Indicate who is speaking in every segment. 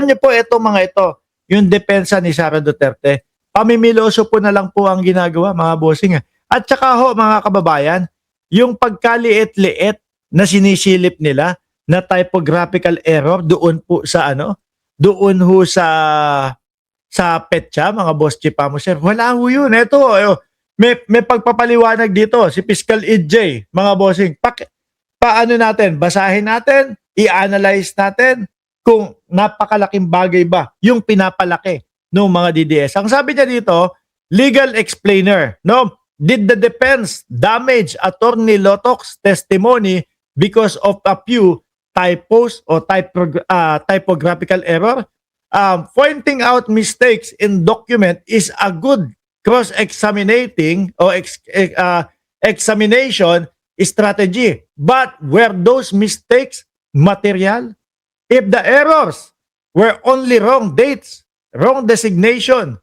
Speaker 1: niyo po itong mga ito, yung depensa ni Sara Duterte. Pamimiloso po na lang po ang ginagawa, mga bossing. At saka ho, mga kababayan, yung pagkaliit-liit na sinisilip nila na typographical error doon po sa doon ho sa petsa, mga boss Chief sir. Wala ho yun. Ito, may pagpapaliwanag dito si Fiscal EJ, mga bossing. Paano natin? Basahin natin, i-analyze natin kung napakalaking bagay ba yung pinapalaki ng mga DDS. Ang sabi niya dito, legal explainer, no? Did the defense damage Attorney Lotok's testimony because of a few typos or typographical error? Pointing out mistakes in document is a good cross-examining or examination strategy. But were those mistakes material? If the errors were only wrong dates, wrong designation,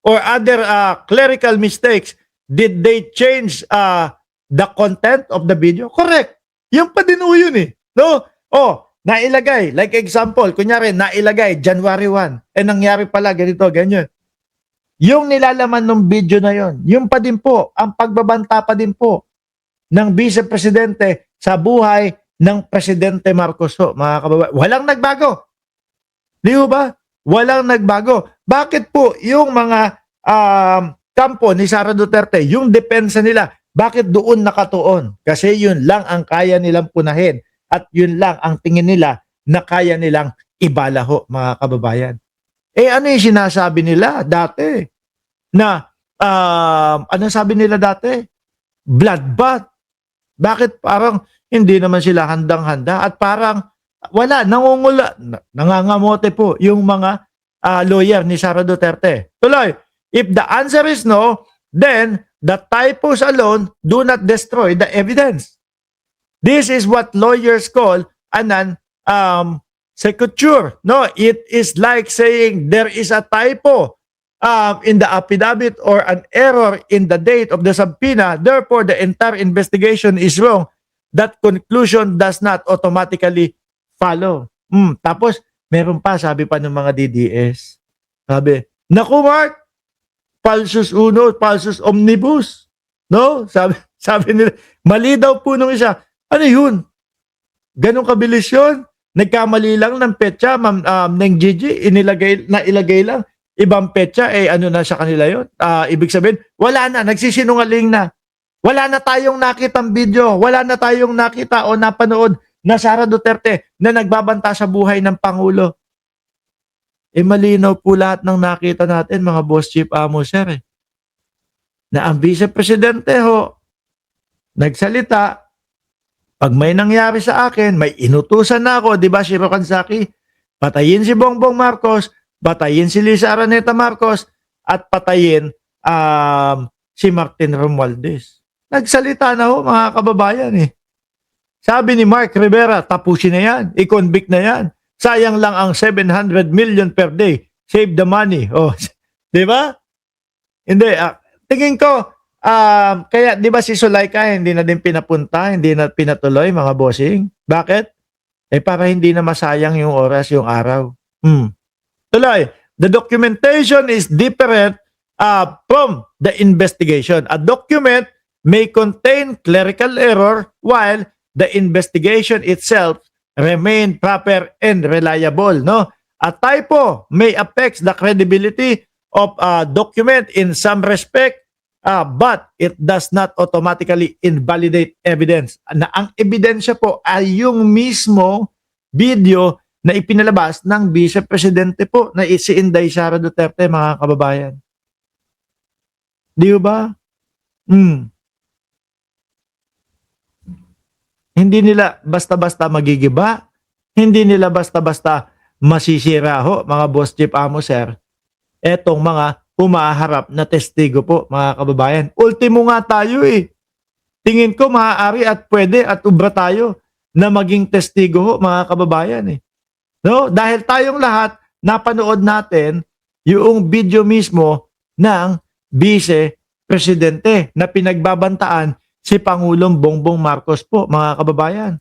Speaker 1: or other clerical mistakes, did they change the content of the video? Correct. Yung pa din yun eh. No? Nailagay. Like example, kunyari, nailagay January 1. Nangyari pala ganito, ganyan. Yung nilalaman ng video na yon, yung pa din po, ang pagbabanta pa din po ng Vice Presidente sa buhay ng Presidente Marcos. Mga kababayan, walang nagbago. Di ba? Walang nagbago. Bakit po yung mga kampo ni Sara Duterte, yung depensa nila, bakit doon nakatuon? Kasi yun lang ang kaya nilang punahin at yun lang ang tingin nila na kaya nilang ibalaho, mga kababayan. Ano yung sinasabi nila dati? Na, ano sabi nila dati? Bloodbath. Bakit parang hindi naman sila handang-handa at parang wala, nangangamote po yung mga lawyer ni Sara Duterte. Tuloy, if the answer is no, then the typos alone do not destroy the evidence. This is what lawyers call an secuture. No, it is like saying there is a typo in the affidavit or an error in the date of the subpoena. Therefore, the entire investigation is wrong. That conclusion does not automatically follow. Tapos, meron pa, sabi pa ng mga DDS. Sabi, naku Mark, falsus uno, falsus omnibus. No? Sabi nila, mali daw po nung isa. Ano yun? Ganong kabilis yun? Nagkamali lang ng petsa, ng Gigi, nailagay lang. Ibang petsa, ano na sa kanila yun? Ibig sabihin, wala na, nagsisinungaling na. Wala na tayong nakitang video, wala na tayong nakita o napanood na Sara Duterte na nagbabanta sa buhay ng Pangulo. Malinaw po lahat ng nakita natin, mga boss Chief sir. Na ang Vice Presidente nagsalita, pag may nangyari sa akin, may inutusan na ako, di ba si Rocansaki? Patayin si Bongbong Marcos, patayin si Lisa Araneta Marcos, at patayin si Martin Romualdez. Nagsalita na mga kababayan Sabi ni Mark Rivera, tapusin na yan, i-convict na yan. Sayang lang ang 700 million per day. Save the money. Di ba? Hindi. Tingin ko, kaya di ba si Sulaika hindi na din pinapunta, hindi na pinatuloy, mga bossing? Bakit? Para hindi na masayang yung oras, yung araw. Tuloy, the documentation is different from the investigation. A document may contain clerical error while the investigation itself remain proper and reliable. No? A typo may affect the credibility of a document in some respect, but it does not automatically invalidate evidence. Na ang ebidensya po ay yung mismo video na ipinalabas ng Vice Presidente po na si Inday Sara Duterte, mga kababayan. Di ba? Hindi nila basta-basta magigiba, hindi nila basta-basta masisira mga boss Chief sir. Etong mga humaharap na testigo po, mga kababayan. Ultimo nga tayo Tingin ko maaari at pwede at ubra tayo na maging testigo mga kababayan No? Dahil tayong lahat napanood natin yung video mismo ng Vice Presidente na pinagbabantaan si Pangulong Bongbong Marcos po, mga kababayan.